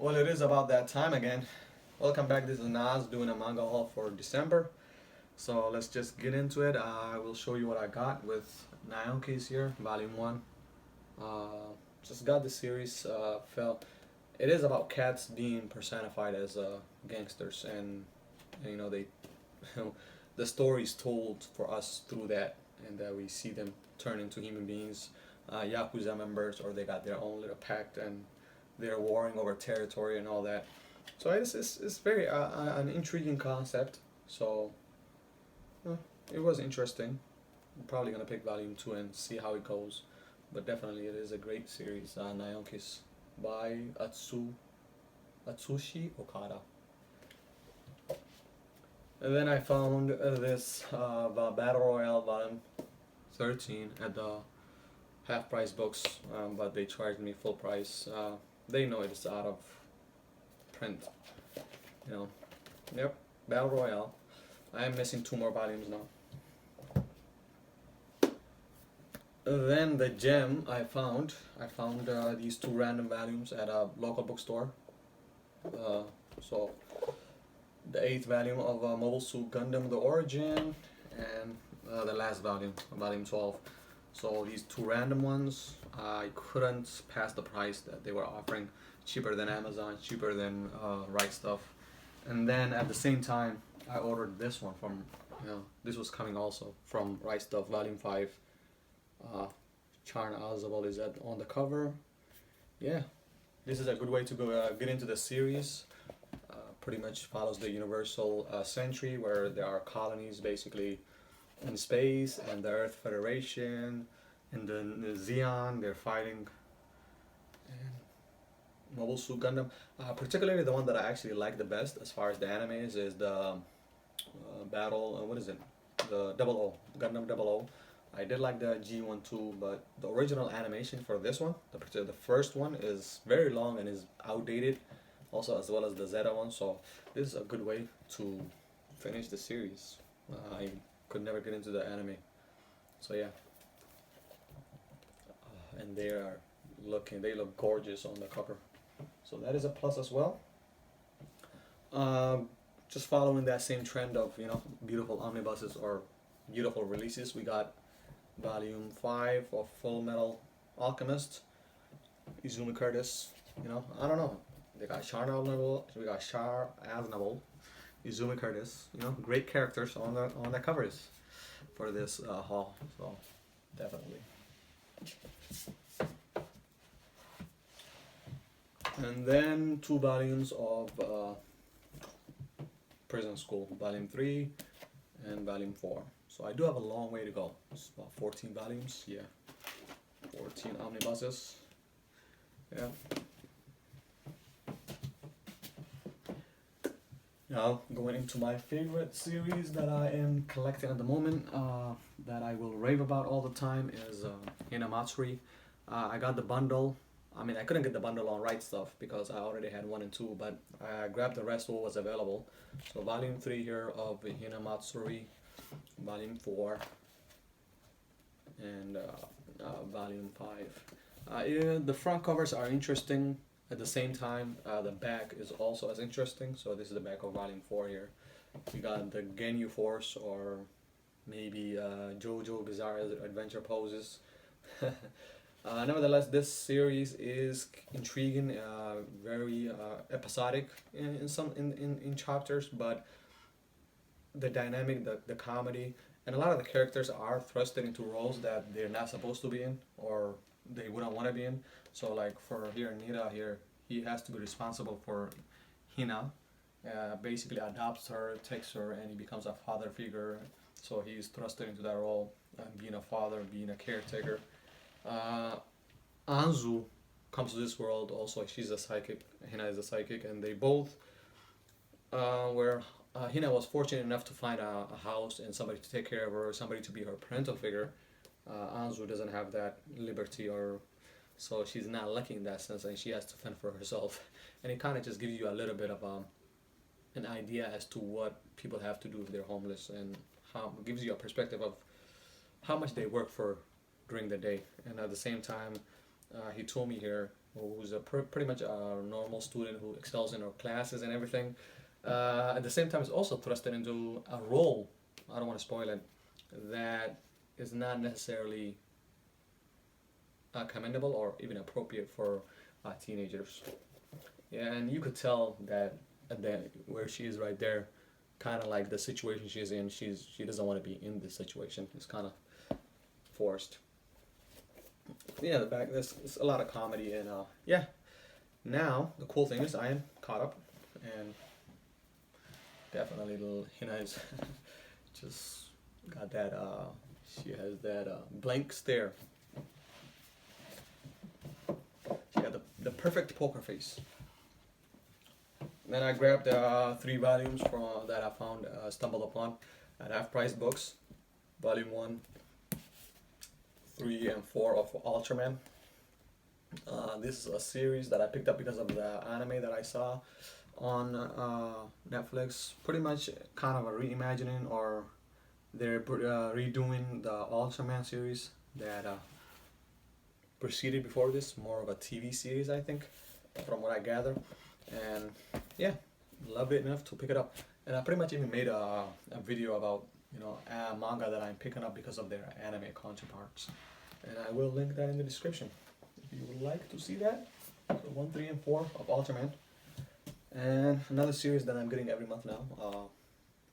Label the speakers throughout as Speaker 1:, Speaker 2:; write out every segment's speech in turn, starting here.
Speaker 1: Well, it is about that time again. Welcome back. This is Nas doing a manga haul for December. So let's just get into it. I will show you what I got with Naoki's here, Volume 1. Just got the series. It is about cats being personified as gangsters, and they, the story is told for us through that, and that we see them turn into human beings, yakuza members, or they got their own little pact, and they're warring over territory and all that. So it's very an intriguing concept. So uh, it was interesting. I'm probably gonna pick Volume 2 and see how it goes, but definitely it is a great series. Naoki's by Atsushi Okada. And then I found this Battle Royale Volume 13 at the half price books, but they charged me full price. They know it's out of print, you know. Yep, Battle Royale. I am missing two more volumes now. Then the gem I found these two random volumes at a local bookstore. So the 8th volume of Mobile Suit Gundam: The Origin, and the last volume, volume 12. So these two random ones, I couldn't pass the price that they were offering. Cheaper than Amazon, cheaper than Right Stuff. And then at the same time, I ordered this one from, this was coming also from Right Stuff, Volume 5. Charna Azabal is on the cover. Yeah, this is a good way to go get into the series. Pretty much follows the Universal Century, where there are colonies basically in space, and the Earth Federation, and then the Xeon, they're fighting. And Mobile Suit Gundam, particularly the one that I actually like the best as far as the anime is the battle, what is it? The Double O, Gundam Double O. I did like the G1 too, but the original animation for this one, the first one, is very long and is outdated, also as well as the Zeta one. So this is a good way to finish the series. I could never get into the anime, so yeah. And they look gorgeous on the cover, so that is a plus as well. Just following that same trend of beautiful omnibuses or beautiful releases, we got Volume 5 of Full Metal Alchemist, Izumi Curtis. I don't know. They got Char Aznavour, we got Char Aznavour, Izumi Curtis. Great characters on the covers for this haul. So definitely. And then 2 volumes of Prison School, Volume 3 and Volume 4. So I do have a long way to go. It's about 14 volumes, yeah. 14 omnibuses, yeah. Now, going into my favorite series that I am collecting at the moment, that I will rave about all the time, is Hinamatsuri. I got the bundle. I mean, I couldn't get the bundle on Right Stuff because I already had 1 and 2, but I grabbed the rest what was available. So Volume 3 here of Hinamatsuri, Volume 4, and Volume 5. Yeah, the front covers are interesting. At the same time, the back is also as interesting. So this is the back of Volume 4 here. We got the Ginyu Force, or maybe JoJo Bizarre Adventure poses. Nevertheless, this series is intriguing, very episodic in chapters, but the dynamic, the comedy, and a lot of the characters are thrusted into roles that they're not supposed to be in, or they wouldn't want to be in. So like for Nira here, he has to be responsible for Hina, basically adopts her, takes her, and he becomes a father figure. So he's thrusted into that role, being a father, being a caretaker. Anzu comes to this world also. She's a psychic, Hina is a psychic, and they both were Hina was fortunate enough to find a house and somebody to take care of her, somebody to be her parental figure. Anzu doesn't have that liberty, or so she's not lucky in that sense, and she has to fend for herself. And it kind of just gives you a little bit of an idea as to what people have to do if they're homeless, and how gives you a perspective of how much they work for during the day. And at the same time, he told me here who's a pretty much a normal student who excels in her classes and everything. At the same time, is also thrusted into a role. I don't want to spoil it. That is not necessarily commendable or even appropriate for teenagers. Yeah, and you could tell that at the where she is right there, kind of like the situation she's in. She doesn't want to be in this situation. It's kind of forced. Yeah, the back there's a lot of comedy and yeah. Now the cool thing is I am caught up and definitely little Hina is just got that she has that blank stare. She got the perfect poker face. Then I grabbed 3 volumes from that I found stumbled upon at half price books, volume 1, 3 and 4 of Ultraman. This is a series that I picked up because of the anime that I saw on Netflix. Pretty much kind of a reimagining, or they're redoing the Ultraman series that preceded before this, more of a TV series, I think, from what I gather. And yeah, loved it enough to pick it up. And I pretty much even made a video about a manga that I'm picking up because of their anime counterparts. And I will link that in the description if you would like to see that. So 1, 3, and 4 of Ultraman. And another series that I'm getting every month now,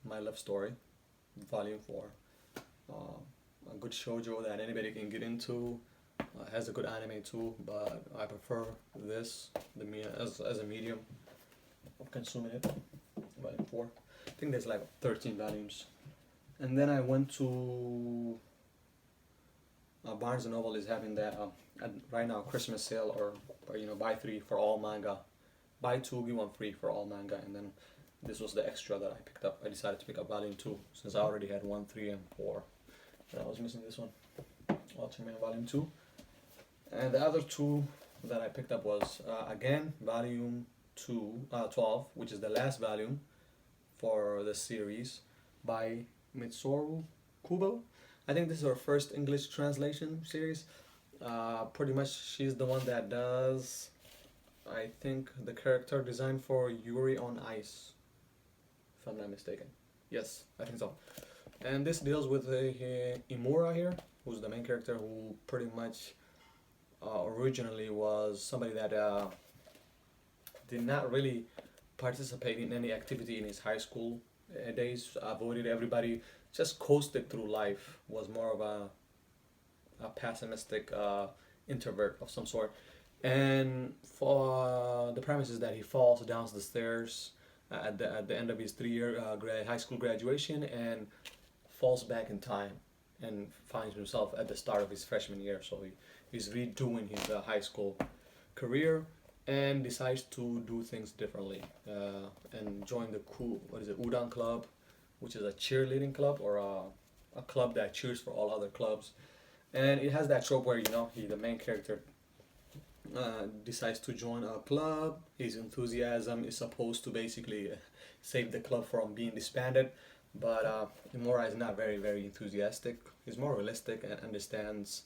Speaker 1: My Love Story, Volume 4. A good shoujo that anybody can get into. Has a good anime too, but I prefer this as a medium of consuming it. Volume 4. I think there's like 13 volumes. And then I went to Barnes and Noble is having that right now Christmas sale, or buy 3 for all manga, buy 2 get 1 free for all manga. And then this was the extra that I picked up. I decided to pick up volume 2 since I already had 1, 3, and 4. And I was missing this one, Ultraman volume 2. And the other 2 that I picked up was again volume 12, which is the last volume for the series by Mitsuru Kubo. I think this is her first English translation series. Pretty much she's the one that does, I think, the character design for Yuri on Ice, if I'm not mistaken. Yes, I think so. And this deals with Imura here, who's the main character, who pretty much originally was somebody that did not really participate in any activity in his high school days, avoided everybody, just coasted through life, was more of a pessimistic introvert of some sort. And for the premise is that he falls down the stairs at the end of his 3-year high school graduation and falls back in time and finds himself at the start of his freshman year. So he's redoing his high school career and decides to do things differently and join the Udon Club, which is a cheerleading club, or a club that cheers for all other clubs. And it has that trope where the main character decides to join a club. His enthusiasm is supposed to basically save the club from being disbanded, but Imura is not very, very enthusiastic. He's more realistic and understands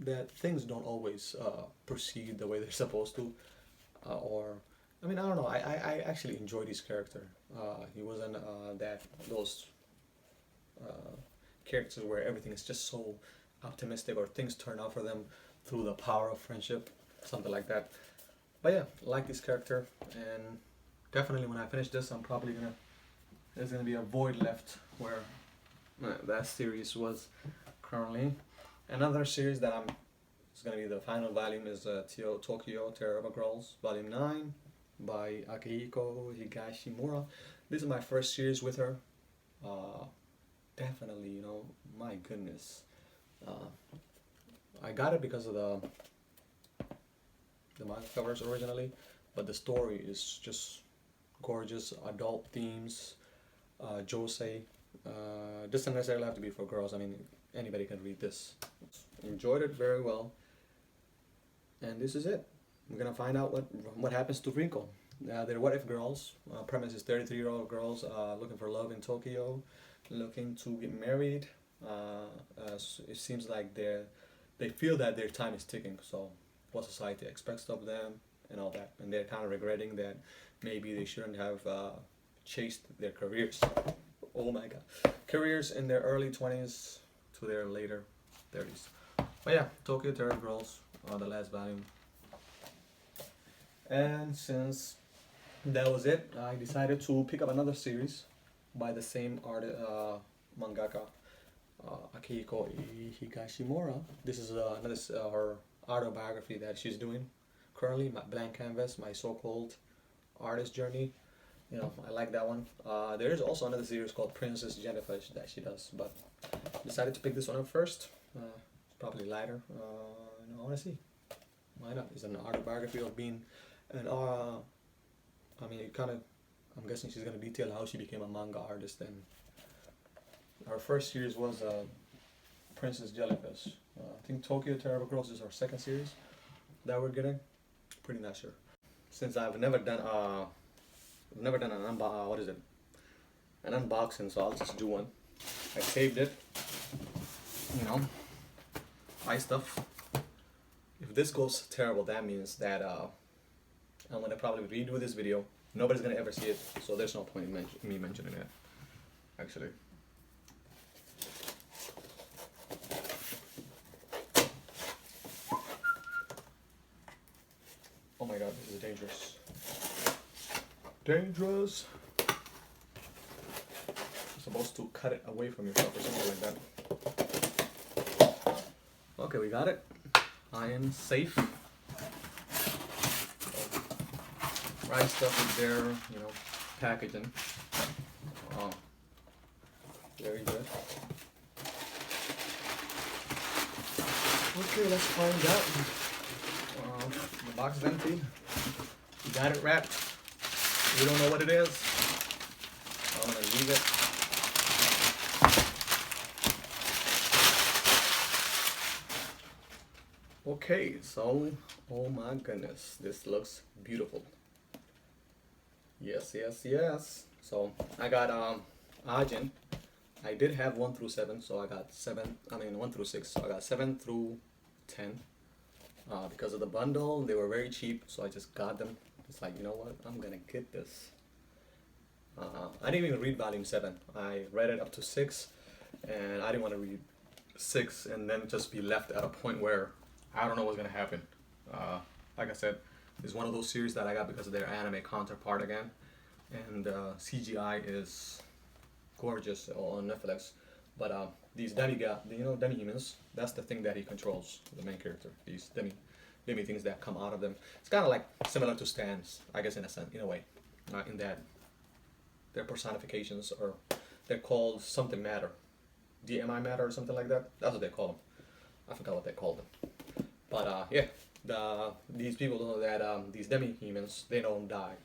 Speaker 1: that things don't always proceed the way they're supposed to, or I mean, I don't know. I actually enjoyed his character. He wasn't those characters where everything is just so optimistic or things turn out for them through the power of friendship, something like that. But yeah, I like this character, and definitely when I finish this, there's gonna be a void left where that series was currently. Another series that it's gonna be the final volume is Tokyo Terrible Girls Volume 9 by Akihiko Higashimura. This is my first series with her. Definitely, my goodness. I got it because of the manga covers originally, but the story is just gorgeous. Adult themes, josei. Doesn't necessarily have to be for girls. I mean, anybody can read this. Enjoyed it very well, and this is it. We're gonna find out what happens to Rinko. They're what if girls. Premise is 33-year-old girls looking for love in Tokyo, looking to get married. It seems like they feel that their time is ticking. So what society expects of them and all that, and they're kind of regretting that maybe they shouldn't have chased their careers. Oh my god, careers in their early 20s to their later 30s. But yeah, Tokyo Terror Girls, the last volume. And since that was it, I decided to pick up another series by the same mangaka, Akihiko Higashimura. This is another her autobiography that she's doing currently, my blank canvas, my so-called artist journey. You know, I like that one. There is also another series called Princess Jellyfish that she does, but decided to pick this one up first. It's probably lighter. I want to see. Why not? It's an autobiography of being an I mean, it kind of, I'm guessing she's going to detail how she became a manga artist. And our first series was Princess Jellyfish. I think Tokyo Terrible Girls is our second series that we're getting. Pretty not sure. Since I've never done an an unboxing, so I'll just do one. I saved it. You know, my stuff. If this goes terrible, that means that I'm gonna probably redo this video. Nobody's gonna ever see it, so there's no point in me mentioning it. Actually. Oh my god, this is dangerous. Dangerous. You're supposed to cut it away from yourself or something like that. Okay, we got it. I am safe. Right stuff is there, you know, packaging. Very good. Okay, let's find out. The box is empty. We got it wrapped. We don't know what it is. I'm gonna leave it. Okay, so, oh my goodness, this looks beautiful. Yes, yes, yes. So I got Ajin. I did have 1 through 7, so I got 1 through 6, so I got 7 through 10. Because of the bundle, they were very cheap, so I just got them. It's like, you know what, I'm gonna get this. I didn't even read volume 7. I read it up to 6, and I didn't want to read 6 and then just be left at a point where I don't know what's gonna happen. Like I said, it's one of those series that I got because of their anime counterpart again, and CGI is gorgeous on Netflix. But these demi-humans, that's the thing that he controls, the main character. These demi things that come out of them. It's kind of like similar to stands, I guess, in a way, in that they're personifications, or they're called something matter, DMI matter or something like that. That's what they call them. I forgot what they call them. But yeah. These people know that these demi-humans, they don't die,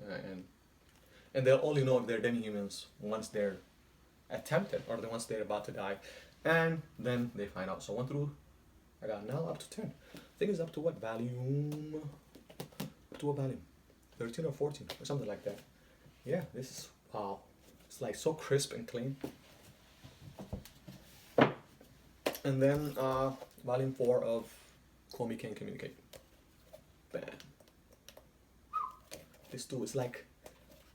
Speaker 1: and they'll only know if they're demi-humans once they're attempted, or once they're about to die, and then they find out. So 1 through, I got now up to 10. I think it's up to what volume? Up to what volume? 13 or 14 or something like that. Yeah, this is wow. It's like so crisp and clean. And then volume 4 of Komi Can Communicate. Bam. This too is like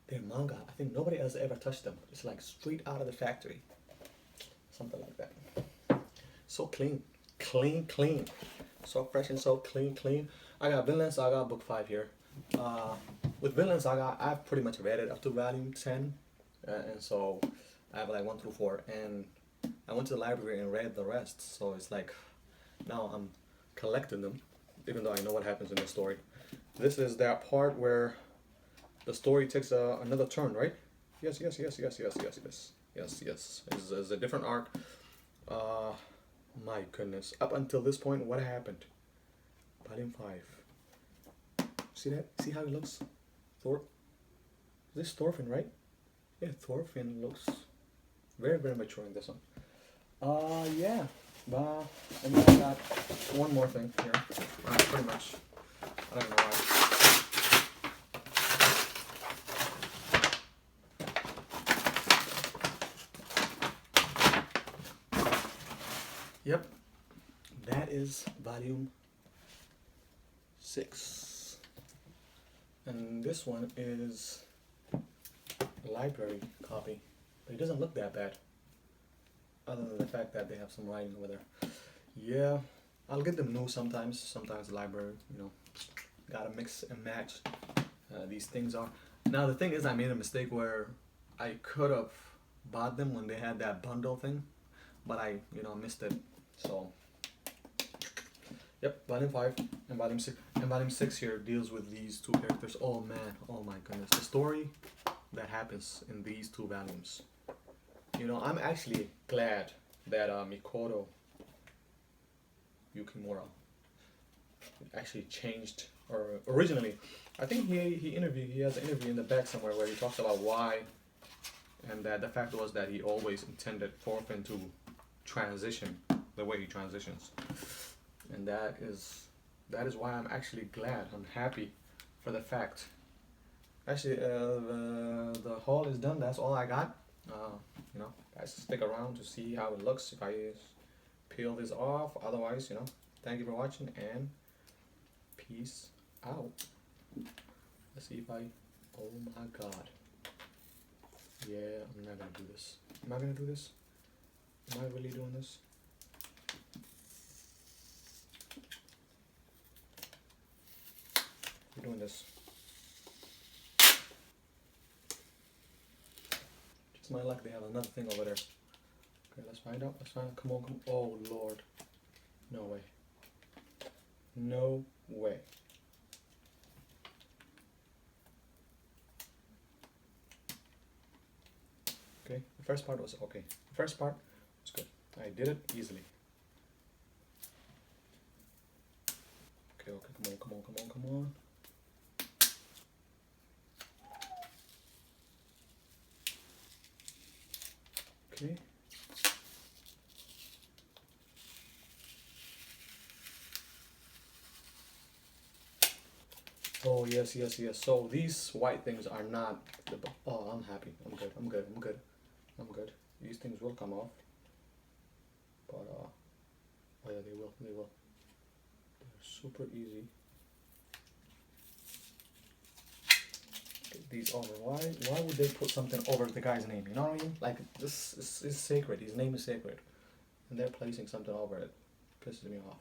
Speaker 1: their manga. I think nobody else ever touched them. It's like straight out of the factory. Something like that. So clean. Clean, clean. So fresh and so clean, clean. I got Vinland Saga book 5 here. With Vinland Saga, I've pretty much read it up to volume 10. And so I have like 1 through 4. And I went to the library and read the rest. So it's like, now I'm collecting them, even though I know what happens in the story. This is that part where the story takes another turn, right? Yes. It's a different arc. My goodness. Up until this point, what happened? Volume 5. See that? See how it looks? Is this Thorfinn, right? Yeah, Thorfinn looks very, very mature in this one. Yeah. And then I got one more thing here. Pretty much. I don't know why. Yep. That is volume 6. And this one is a library copy. But it doesn't look that bad. Other than the fact that they have some writing over there. Yeah, I'll get them new sometimes. Sometimes the library, you know, gotta mix and match. These things are. Now the thing is, I made a mistake where I could have bought them when they had that bundle thing, but I, you know, missed it. So, yep, volume 5 and volume 6. And volume 6 here deals with these two characters. Oh man, oh my goodness, the story that happens in these two volumes. You know, I'm actually glad that Mikoto Yukimura actually changed, or originally, I think he has an interview in the back somewhere where he talks about why, and that the fact was that he always intended Thorfinn to transition the way he transitions, and that is why I'm actually glad. I'm happy for the fact. Actually, the haul is done. That's all I got. You know, guys, stick around to see how it looks if I peel this off. Otherwise, you know, thank you for watching and peace out. Let's see if I. Oh my God. Yeah, I'm not gonna do this. Am I gonna do this? Am I really doing this? We're doing this. Just my luck, they have another thing over there. Okay, let's find out. Let's find out. Come on, come on. Oh Lord. No way. No way. Okay, the first part was okay. The first part was good. I did it easily. Okay, okay, come on, come on, come on, come on. Okay. Oh yes, yes, yes. So these white things are not the. Oh, I'm happy. I'm good. I'm good. I'm good. I'm good. These things will come off. But oh yeah, they will. They will. They're super easy. Get these over. Why would they put something over the guy's name? You know what I mean? Like this is sacred. His name is sacred, and they're placing something over it. Pisses me off.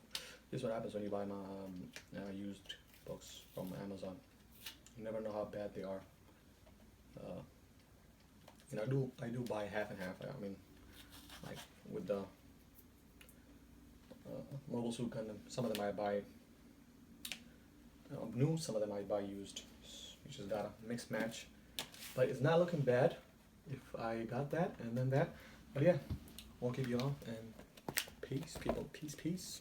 Speaker 1: This is what happens when you buy my used books from Amazon. You never know how bad they are. You know, I do buy half and half. I mean, like with the Mobile Suit Gundam, some of them I buy new, some of them I buy used. You just gotta mix match. But it's not looking bad if I got that and then that. But yeah, won't keep you long, and peace, people. Peace, peace.